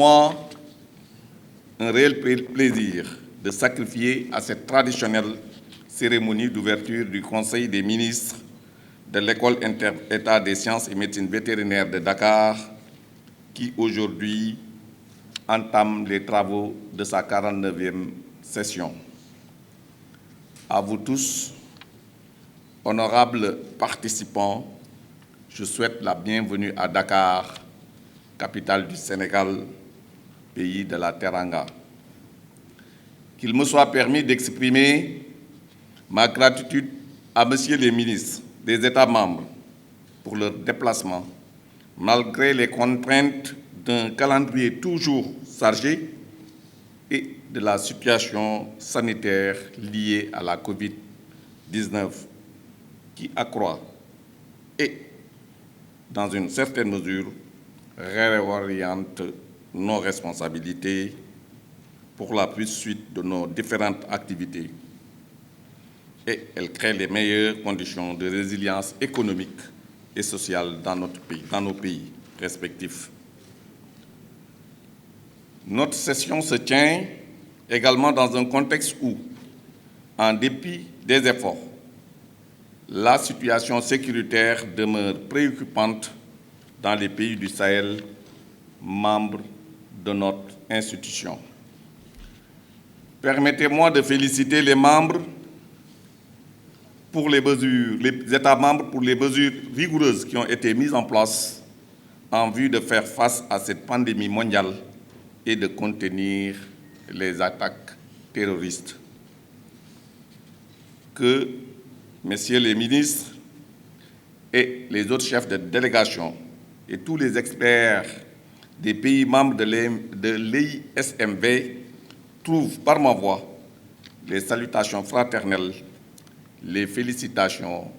moi un réel plaisir de sacrifier à cette traditionnelle cérémonie d'ouverture du Conseil des ministres de l'École inter-État des sciences et médecine vétérinaire de Dakar, qui aujourd'hui entame les travaux de sa 49e session. À vous tous, honorables participants, je souhaite la bienvenue à Dakar, capitale du Sénégal, pays de la Teranga. Qu'il me soit permis d'exprimer ma gratitude à Messieurs les ministres des États membres pour leur déplacement, malgré les contraintes d'un calendrier toujours chargé et de la situation sanitaire liée à la Covid-19 qui accroît et, dans une certaine mesure, réoriente nos responsabilités pour la poursuite de nos différentes activités. Et elle crée les meilleures conditions de résilience économique et sociale dans nos pays respectifs. Notre session se tient également dans un contexte où, en dépit des efforts, la situation sécuritaire demeure préoccupante dans les pays du Sahel, membres de notre institution. Permettez-moi de féliciter les États membres pour les mesures rigoureuses qui ont été mises en place en vue de faire face à cette pandémie mondiale et de contenir les attaques terroristes. Que, messieurs les ministres et les autres chefs de délégation et tous les experts des pays membres de l'EISMV trouvent par ma voix les salutations fraternelles, les félicitations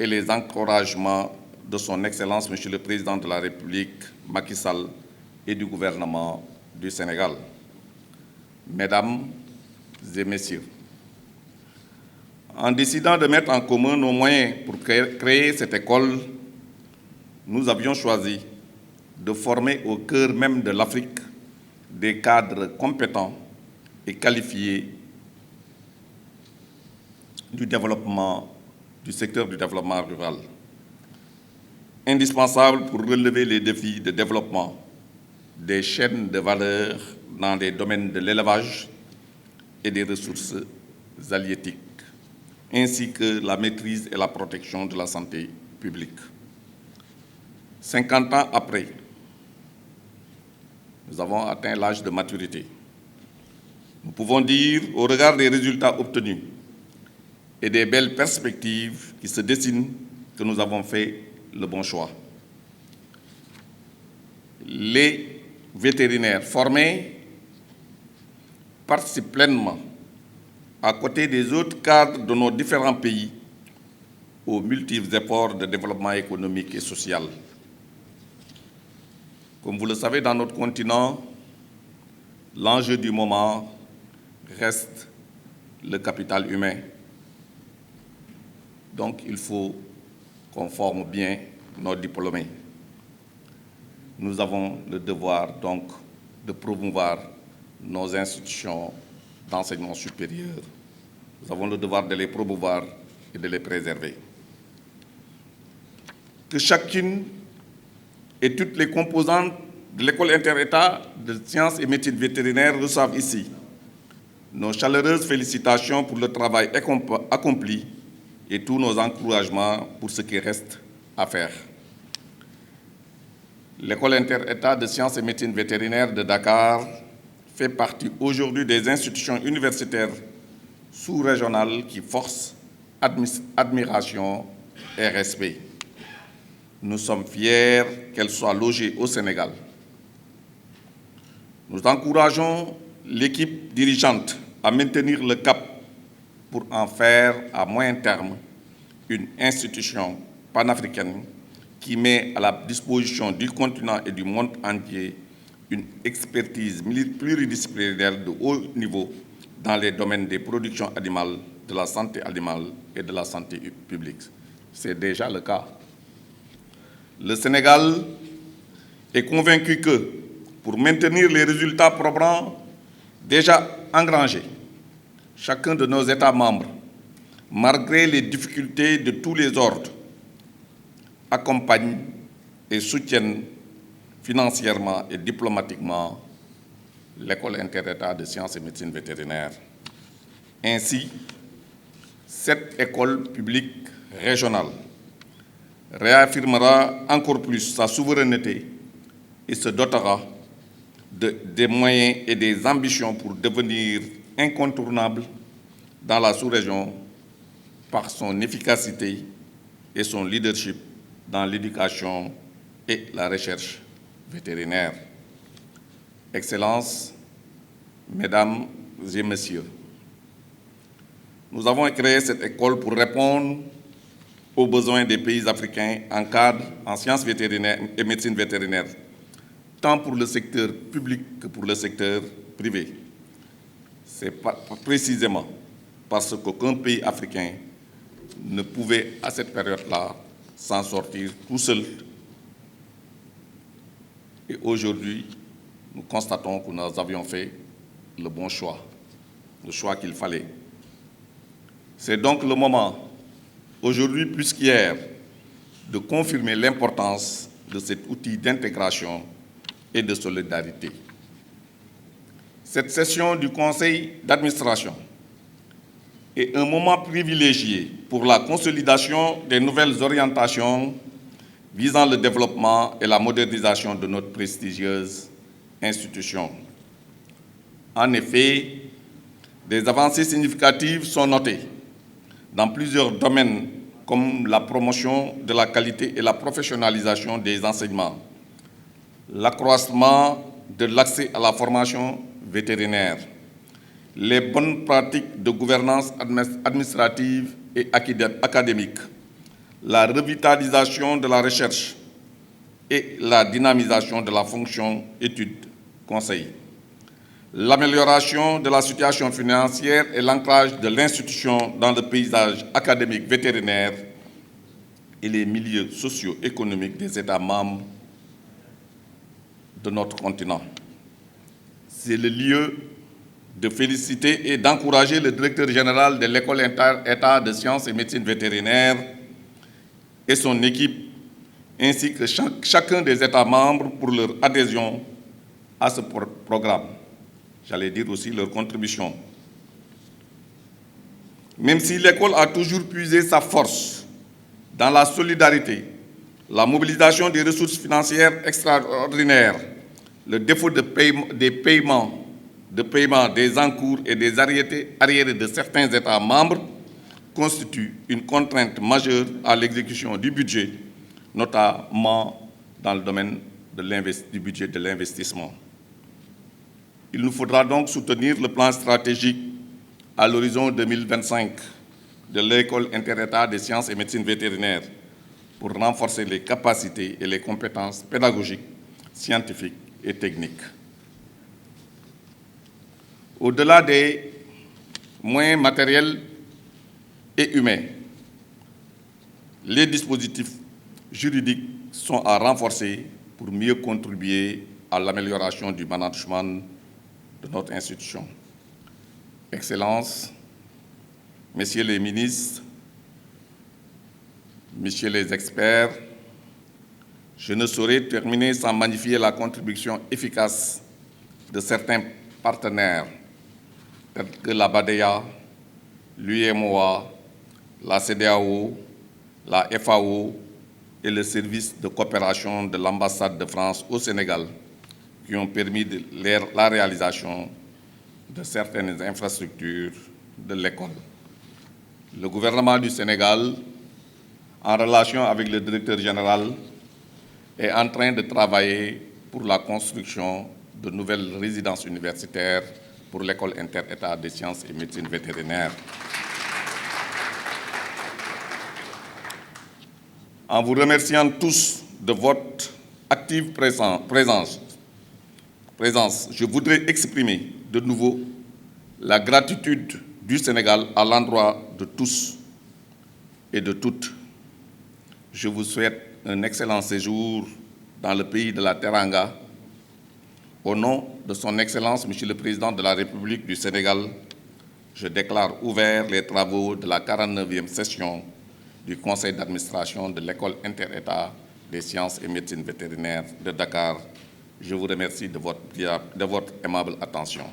et les encouragements de son Excellence, Monsieur le Président de la République, Macky Sall, et du gouvernement du Sénégal. Mesdames et Messieurs, en décidant de mettre en commun nos moyens pour créer cette école, nous avions choisi de former au cœur même de l'Afrique des cadres compétents et qualifiés du secteur du développement rural, indispensable pour relever les défis de développement des chaînes de valeur dans les domaines de l'élevage et des ressources halieutiques, ainsi que la maîtrise et la protection de la santé publique. 50 ans après, nous avons atteint l'âge de maturité. Nous pouvons dire, au regard des résultats obtenus et des belles perspectives qui se dessinent, que nous avons fait le bon choix. Les vétérinaires formés participent pleinement, à côté des autres cadres de nos différents pays, aux multiples efforts de développement économique et social. Comme vous le savez, dans notre continent, l'enjeu du moment reste le capital humain. Donc, il faut qu'on forme bien nos diplômés. Nous avons le devoir, donc, de promouvoir nos institutions d'enseignement supérieur. Nous avons le devoir de les promouvoir et de les préserver. Que chacune et toutes les composantes de l'École inter-État de sciences et médecine vétérinaire reçoivent ici nos chaleureuses félicitations pour le travail accompli et tous nos encouragements pour ce qui reste à faire. L'École inter-État de sciences et médecine vétérinaire de Dakar fait partie aujourd'hui des institutions universitaires sous-régionales qui forcent admiration et respect. Nous sommes fiers qu'elle soit logée au Sénégal. Nous encourageons l'équipe dirigeante à maintenir le cap pour en faire à moyen terme une institution panafricaine qui met à la disposition du continent et du monde entier une expertise pluridisciplinaire de haut niveau dans les domaines des productions animales, de la santé animale et de la santé publique. C'est déjà le cas. Le Sénégal est convaincu que, pour maintenir les résultats probants déjà engrangés. Chacun de nos États membres, malgré les difficultés de tous les ordres, accompagne et soutiennent financièrement et diplomatiquement l'École inter-État de sciences et médecine vétérinaire. Ainsi, cette école publique régionale réaffirmera encore plus sa souveraineté et se dotera des moyens et des ambitions pour devenir incontournable dans la sous-région par son efficacité et son leadership dans l'éducation et la recherche vétérinaire. Excellences, Mesdames et Messieurs, nous avons créé cette école pour répondre aux besoins des pays africains en cadre en sciences vétérinaires et médecine vétérinaire, tant pour le secteur public que pour le secteur privé. C'est précisément parce qu'aucun pays africain ne pouvait à cette période-là s'en sortir tout seul. Et aujourd'hui, nous constatons que nous avions fait le bon choix, le choix qu'il fallait. C'est donc le moment, aujourd'hui plus qu'hier, de confirmer l'importance de cet outil d'intégration et de solidarité. Cette session du Conseil d'administration est un moment privilégié pour la consolidation des nouvelles orientations visant le développement et la modernisation de notre prestigieuse institution. En effet, des avancées significatives sont notées dans plusieurs domaines comme la promotion de la qualité et la professionnalisation des enseignements, l'accroissement de l'accès à la formation vétérinaire, les bonnes pratiques de gouvernance administrative et académique, la revitalisation de la recherche et la dynamisation de la fonction études-conseil, l'amélioration de la situation financière et l'ancrage de l'institution dans le paysage académique vétérinaire et les milieux socio-économiques des États membres de notre continent. C'est le lieu de féliciter et d'encourager le directeur général de l'École inter-État de sciences et médecine vétérinaire et son équipe, ainsi que chacun des États membres pour leur adhésion à ce programme. J'allais dire aussi leur contribution. Même si l'école a toujours puisé sa force dans la solidarité, la mobilisation des ressources financières extraordinaires, le défaut de paiement des encours et des arriérés de certains États membres constitue une contrainte majeure à l'exécution du budget, notamment dans le domaine du budget de l'investissement. Il nous faudra donc soutenir le plan stratégique à l'horizon 2025 de l'École inter-État des sciences et médecine vétérinaire pour renforcer les capacités et les compétences pédagogiques, scientifiques et techniques. Au-delà des moyens matériels et humains, les dispositifs juridiques sont à renforcer pour mieux contribuer à l'amélioration du management de notre institution. Excellences, Messieurs les ministres, Messieurs les experts, je ne saurais terminer sans magnifier la contribution efficace de certains partenaires tels que la BADEA, l'UEMOA, la CEDEAO, la FAO et le service de coopération de l'ambassade de France au Sénégal, qui ont permis la réalisation de certaines infrastructures de l'école. Le gouvernement du Sénégal, en relation avec le directeur général, est en train de travailler pour la construction de nouvelles résidences universitaires pour l'École inter-État des sciences et médecine vétérinaire. En vous remerciant tous de votre active présence, je voudrais exprimer de nouveau la gratitude du Sénégal à l'endroit de tous et de toutes. Je vous souhaite un excellent séjour dans le pays de la Teranga, Au nom de son Excellence, Monsieur le Président de la République du Sénégal, je déclare ouverts les travaux de la 49e session du Conseil d'administration de l'École inter-État des sciences et médecine vétérinaire de Dakar. Je vous remercie de votre aimable attention.